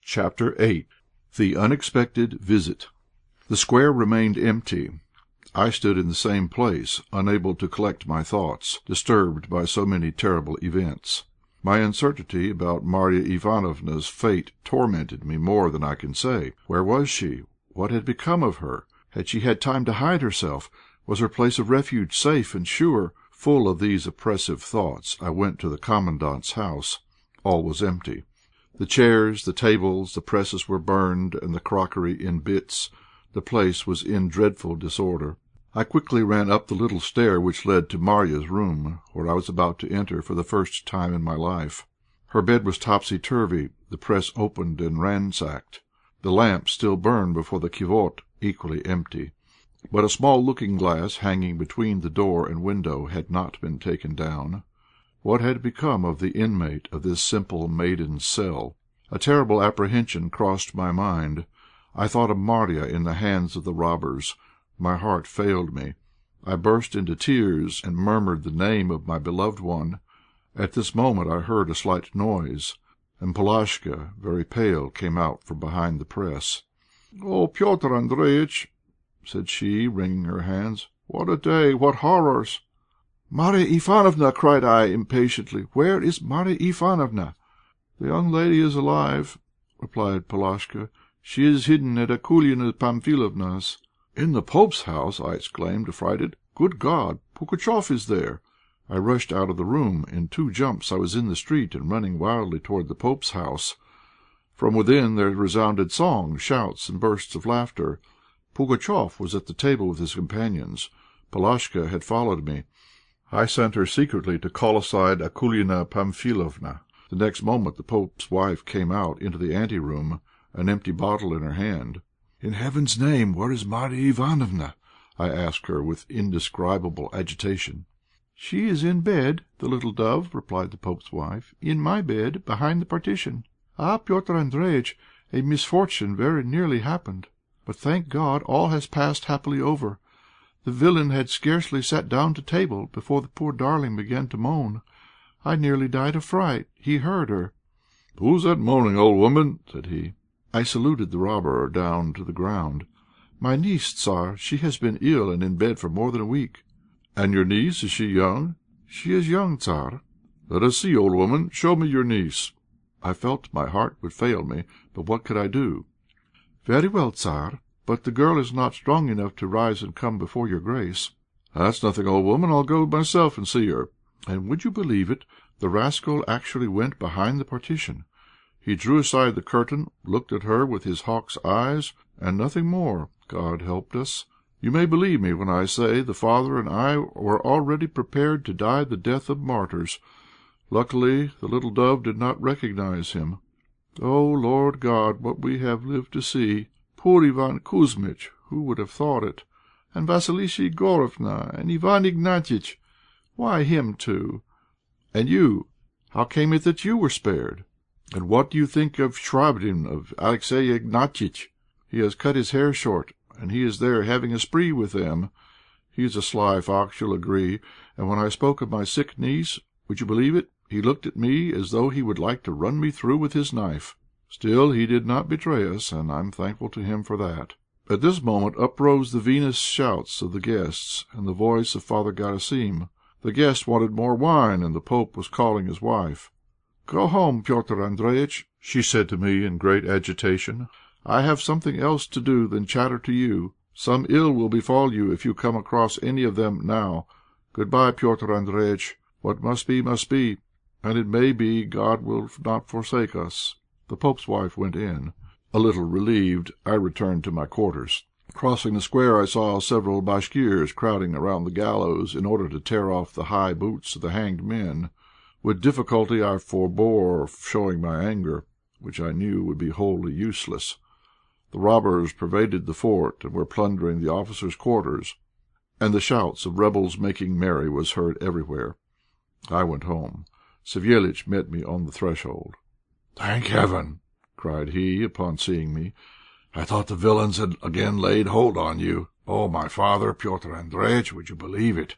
Chapter 8 The Unexpected Visit. The square remained empty. I stood in the same place, unable to collect my thoughts, disturbed by so many terrible events. My uncertainty about Marya Ivánofna's fate tormented me more than I can say. Where was she? What had become of her? Had she had time to hide herself? Was her place of refuge safe and sure? Full of these oppressive thoughts, I went to the Commandant's house. All was empty. The chairs, the tables, the presses were burned, and the crockery in bits. The place was in dreadful disorder. I quickly ran up the little stair which led to Marya's room, where I was about to enter for the first time in my life. Her bed was topsy-turvy, the press opened and ransacked. The lamp still burned before the kivot, equally empty. But a small looking-glass hanging between the door and window had not been taken down. What had become of the inmate of this simple maiden's cell? A terrible apprehension crossed my mind. I thought of Marya in the hands of the robbers. My heart failed me. I burst into tears and murmured the name of my beloved one. At this moment I heard a slight noise, and Polashka, very pale, came out from behind the press. "Oh, Petr' Andréjïtch," said she, wringing her hands, "what a day! What horrors!" "Marya Ivánofna!" cried I, impatiently. "Where is Marya Ivánofna?" "The young lady is alive," replied Polashka. "She is hidden at Akoulina Pamphilovna's." "In the pope's house!" I exclaimed, affrighted. "Good God! Pugatchéf is there!" I rushed out of the room. In 2 jumps I was in the street and running wildly towards the pope's house. From within there resounded songs, shouts, and bursts of laughter. Pugatchéf was at the table with his companions. Polashka had followed me. I sent her secretly to call aside Akoulina Pamphilovna. The next moment the pope's wife came out into the ante room, an empty bottle in her hand. "In heaven's name, where is Marya Ivánofna?" I asked her with indescribable agitation. "She is in bed, the little dove," replied the pope's wife, "in my bed, behind the partition. Ah, Petr' Andréjïtch, a misfortune very nearly happened. But, thank God, all has passed happily over. The villain had scarcely sat down to table before the poor darling began to moan. I nearly died of fright. He heard her." "Who's that moaning, old woman?" said he. I saluted the robber down to the ground. "My niece, Tzar. She has been ill and in bed for more than a week." "And your niece, is she young?" "She is young, Tzar." "Let us see, old woman. Show me your niece." I felt my heart would fail me, but what could I do? "Very well, Tzar, but the girl is not strong enough to rise and come before your grace." "That's nothing, old woman. I'll go myself and see her." And would you believe it, the rascal actually went behind the partition. He drew aside the curtain, looked at her with his hawk's eyes, and nothing more. God helped us. You may believe me when I say the father and I were already prepared to die the death of martyrs. Luckily the little dove did not recognise him. Oh, Lord God, what we have lived to see! Poor Iván Kouzmitch, who would have thought it? And Vassilissa Igorofna, and Iván Ignatiitch, why him too? And you, how came it that you were spared? And what do you think of Chvabrine, of Alexey Iványtch? He has cut his hair short, and he is there having a spree with them. He is a sly fox, you'll agree, and when I spoke of my sick niece, would you believe it, he looked at me as though he would like to run me through with his knife. Still he did not betray us, and I'm thankful to him for that. At this moment up rose the vinous shouts of the guests and the voice of Father Garasim. The guests wanted more wine, and the pope was calling his wife. "Go home, Petr' Andréjïtch," she said to me in great agitation. "I have something else to do than chatter to you. Some ill will befall you if you come across any of them now. Good bye, Petr' Andréjïtch. What must be, must be, and it may be God will not forsake us." The pope's wife went in. A little relieved, I returned to my quarters. Crossing the square, I saw several Bashkirs crowding around the gallows in order to tear off the high boots of the hanged men. With difficulty I forbore showing my anger, which I knew would be wholly useless. The robbers pervaded the fort and were plundering the officers' quarters, and the shouts of rebels making merry was heard everywhere. I went home. Savéliitch met me on the threshold. "Thank Heaven!" cried he, upon seeing me. "I thought the villains had again laid hold on you. Oh, my father, Petr' Andréjïtch, would you believe it?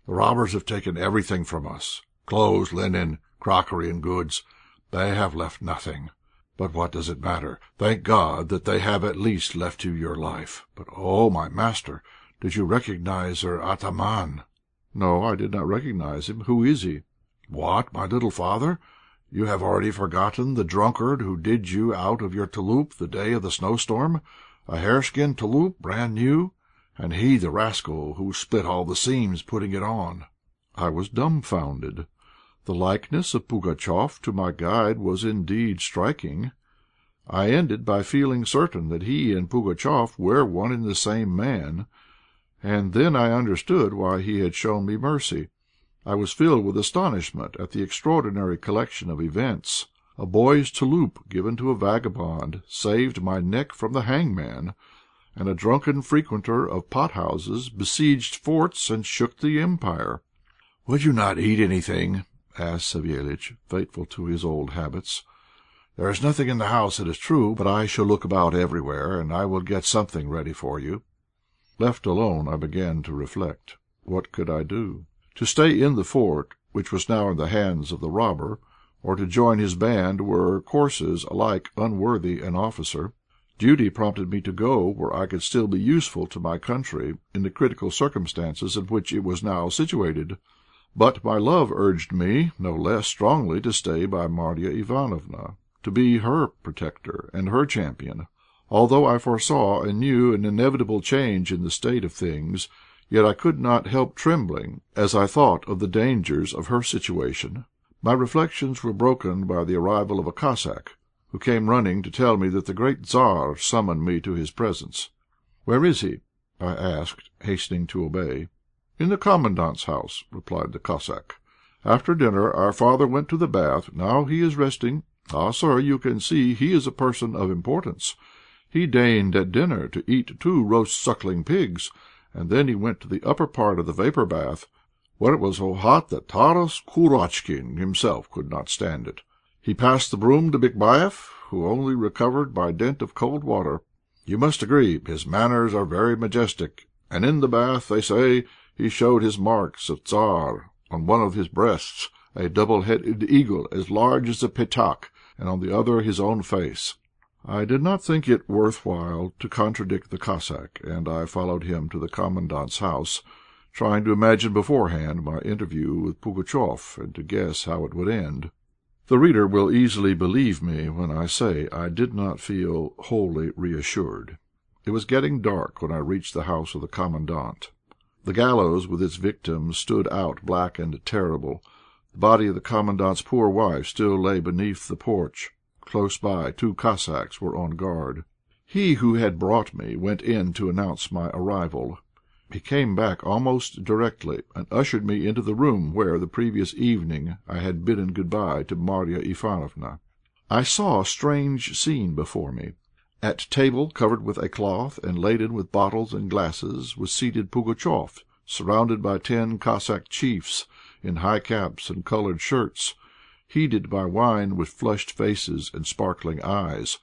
The robbers have taken everything from us, clothes, linen, crockery, and goods. They have left nothing. But what does it matter? Thank God that they have at least left you your life. But, oh, my master, did you recognize their ataman?" "No, I did not recognize him. Who is he?" "What, my little father? You have already forgotten the drunkard who did you out of your touloup the day of the snowstorm, a hareskin touloup, brand new, and he the rascal who split all the seams putting it on." I was dumbfounded. The likeness of Pugatchéf to my guide was indeed striking. I ended by feeling certain that he and Pugatchéf were one and the same man, and then I understood why he had shown me mercy. I was filled with astonishment at the extraordinary collection of events. A boy's touloup given to a vagabond saved my neck from the hangman, and a drunken frequenter of pot-houses besieged forts and shook the empire. "Would you not eat anything?" asked Savéliitch, faithful to his old habits. "There is nothing in the house, it is true, but I shall look about everywhere, and I will get something ready for you." Left alone, I began to reflect. What could I do? To stay in the fort, which was now in the hands of the robber, or to join his band were courses alike unworthy an officer. Duty prompted me to go where I could still be useful to my country in the critical circumstances in which it was now situated. But my love urged me no less strongly to stay by Marya Ivánofna, to be her protector and her champion. Although I foresaw a new and inevitable change in the state of things, yet I could not help trembling as I thought of the dangers of her situation. My reflections were broken by the arrival of a Cossack, who came running to tell me that the great Tzar summoned me to his presence. "Where is he?" I asked, hastening to obey. "In the Commandant's house," replied the Cossack. "After dinner our father went to the bath. Now he is resting. Ah, sir, you can see he is a person of importance. He deigned at dinner to eat 2 roast suckling pigs, and then he went to the upper part of the vapour bath, where it was so hot that Taras Kurotchkin himself could not stand it. He passed the broom to Bikbaieff, who only recovered by dint of cold water. You must agree his manners are very majestic, and in the bath, they say, he showed his marks of Tzar, on one of his breasts a double-headed eagle as large as a petak, and on the other his own face." I did not think it worth while to contradict the Cossack, and I followed him to the Commandant's house, trying to imagine beforehand my interview with Pugatchéf, and to guess how it would end. The reader will easily believe me when I say I did not feel wholly reassured. It was getting dark when I reached the house of the Commandant. The gallows with its victims stood out black and terrible. The body of the Commandant's poor wife still lay beneath the porch. Close by 2 Cossacks were on guard. He who had brought me went in to announce my arrival. He came back almost directly, and ushered me into the room where the previous evening I had bidden good-bye to Marya Ivánofna. I saw a strange scene before me. At table covered with a cloth and laden with bottles and glasses was seated Pugatchéf, surrounded by 10 Cossack chiefs in high caps and coloured shirts, heated by wine, with flushed faces and sparkling eyes.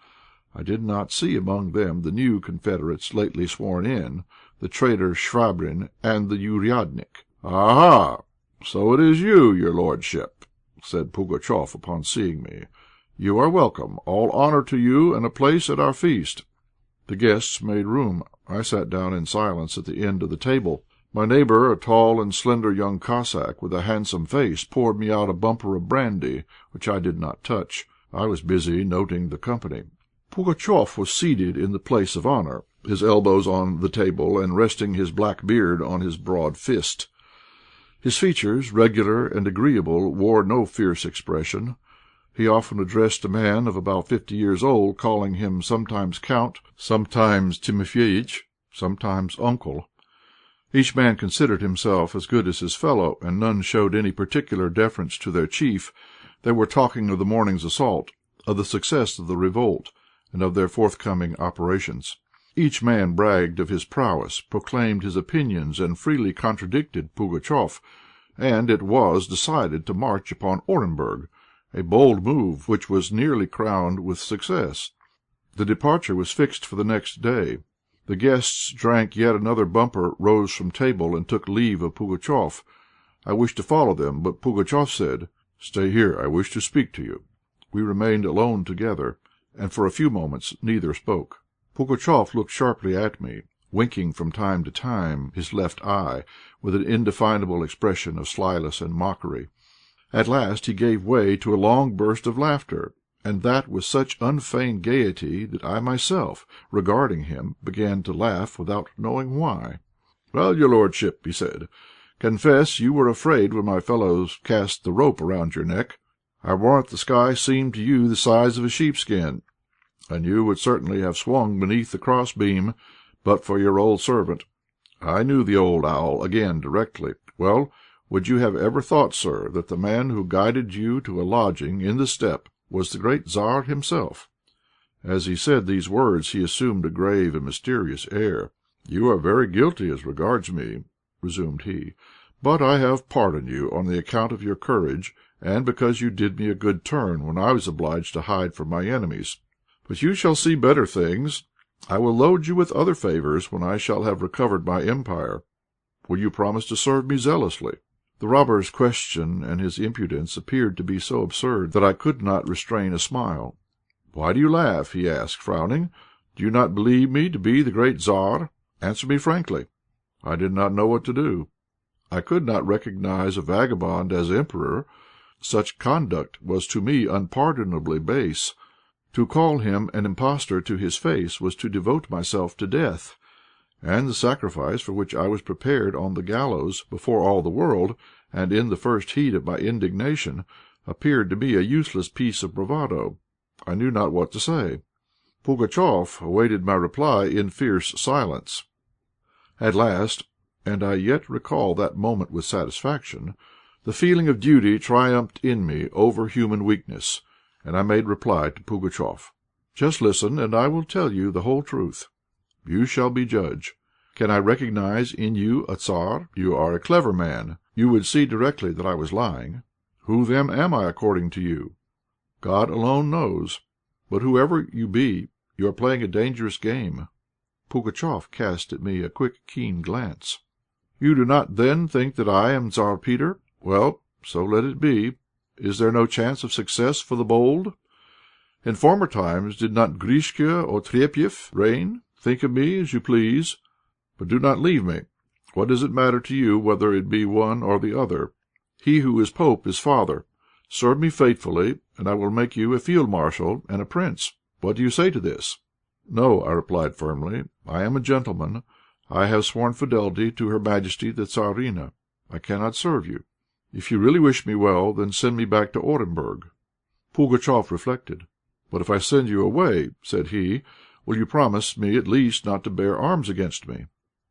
I did not see among them the new confederates lately sworn in, the traitor Chvabrine and the "ouriadnik." "Aha! So it is you, your lordship," said Pugatchéf upon seeing me. "You are welcome. All honour to you, and a place at our feast." The guests made room. I sat down in silence at the end of the table. My neighbour, a tall and slender young Cossack with a handsome face, poured me out a bumper of brandy, which I did not touch. I was busy noting the company. Pugatchéf was seated in the place of honour, his elbows on the table, and resting his black beard on his broad fist. His features, regular and agreeable, wore no fierce expression. He often addressed a man of about 50 years old, calling him sometimes Count, sometimes Timofeitch, sometimes Uncle. Each man considered himself as good as his fellow, and none showed any particular deference to their chief. They were talking of the morning's assault, of the success of the revolt, and of their forthcoming operations. Each man bragged of his prowess, proclaimed his opinions, and freely contradicted Pugatchéf, and it was decided to march upon Orenburg, a bold move which was nearly crowned with success. The departure was fixed for the next day. The guests drank yet another bumper, rose from table, and took leave of Pugatchéf. I wished to follow them, but Pugatchéf said, "Stay here, I wish to speak to you." We remained alone together. and for a few moments neither spoke. Pugatchéf looked sharply at me, winking from time to time his left eye with an indefinable expression of slyness and mockery. At last he gave way to a long burst of laughter, and that with such unfeigned gaiety that I myself, regarding him, began to laugh without knowing why. "Well, your lordship," he said, "confess you were afraid when my fellows cast the rope around your neck. I warrant the sky seemed to you the size of a sheepskin, and you would certainly have swung beneath the crossbeam but for your old servant. I knew the old owl again directly. Well, would you have ever thought, sir, that the man who guided you to a lodging in the steppe was the great Tzar himself?" As he said these words he assumed a grave and mysterious air. "You are very guilty as regards me," resumed he, "but I have pardoned you on the account of your courage, and because you did me a good turn when I was obliged to hide from my enemies. But you shall see better things. I will load you with other favours when I shall have recovered my empire. Will you promise to serve me zealously?" The robber's question and his impudence appeared to be so absurd that I could not restrain a smile. "Why do you laugh?" he asked, frowning. "Do you not believe me to be the great Tzar? Answer me frankly." I did not know what to do. I could not recognize a vagabond as emperor. Such conduct was to me unpardonably base. To call him an impostor to his face was to devote myself to death, and the sacrifice for which I was prepared on the gallows before all the world, and in the first heat of my indignation, appeared to me a useless piece of bravado. I knew not what to say. Pugatchéf awaited my reply in fierce silence. At last, and I yet recall that moment with satisfaction, the feeling of duty triumphed in me over human weakness, and I made reply to Pugatchéf. "Just listen, and I will tell you the whole truth. You shall be judge. Can I recognize in you a Tzar? You are a clever man. You would see directly that I was lying. Who then am I according to you? God alone knows. But whoever you be, you are playing a dangerous game." Pugatchéf cast at me a quick, keen glance. "You do not then think that I am Tzar Peter? Well, so let it be. Is there no chance of success for the bold? In former times did not Grishka or Trepiev reign? Think of me as you please, but do not leave me. What does it matter to you whether it be one or the other? He who is pope is father. Serve me faithfully, and I will make you a field marshal and a prince. What do you say to this?" "No," I replied firmly. "I am a gentleman. I have sworn fidelity to her Majesty the Tzarina. I cannot serve you. If you really wish me well, then send me back to Orenburg." Pugatchéf reflected. "But if I send you away," said he, "will you promise me at least not to bear arms against me?"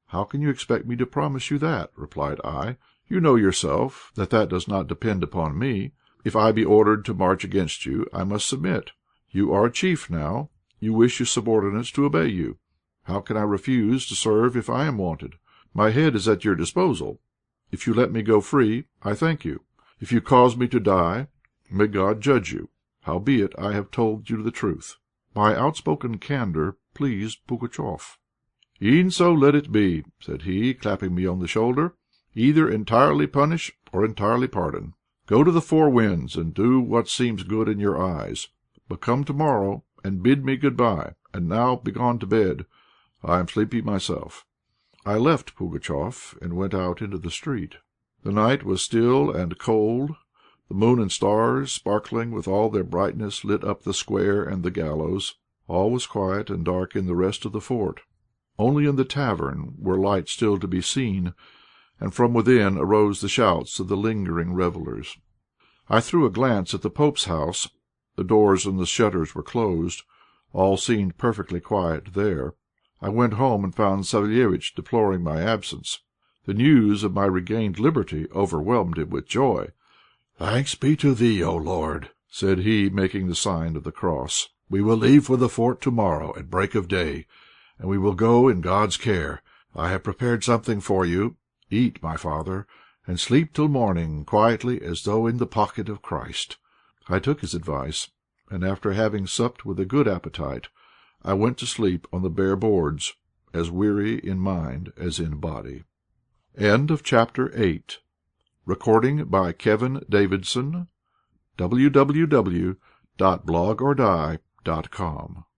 "How can you expect me to promise you that?" replied I. "You know yourself that that does not depend upon me. If I be ordered to march against you, I must submit. You are a chief now. You wish your subordinates to obey you. How can I refuse to serve if I am wanted? My head is at your disposal. If you let me go free, I thank you. If you cause me to die, may God judge you. Howbeit, I have told you the truth." My outspoken candour pleased Pugatchéf. "E'en so let it be," said he, clapping me on the shoulder. "Either entirely punish or entirely pardon. Go to the four winds, and do what seems good in your eyes. But come to-morrow and bid me good-bye. And now begone to bed. I am sleepy myself." I left Pugatchéf and went out into the street. The night was still and cold. The moon and stars, sparkling with all their brightness, lit up the square and the gallows. All was quiet and dark in the rest of the fort. Only in the tavern were lights still to be seen, and from within arose the shouts of the lingering revellers. I threw a glance at the pope's house. The doors and the shutters were closed. All seemed perfectly quiet there. I went home and found Savéliitch deploring my absence. The news of my regained liberty overwhelmed him with joy. "Thanks be to thee, O Lord," said he, making the sign of the cross. "We will leave for the fort to-morrow at break of day, and we will go in God's care. I have prepared something for you. Eat, my father, and sleep till morning quietly as though in the pocket of Christ." I took his advice, and after having supped with a good appetite, I went to sleep on the bare boards, as weary in mind as in body. Chapter 9. Recording by Kevin Davidson. www.blogordie.com gmail.com.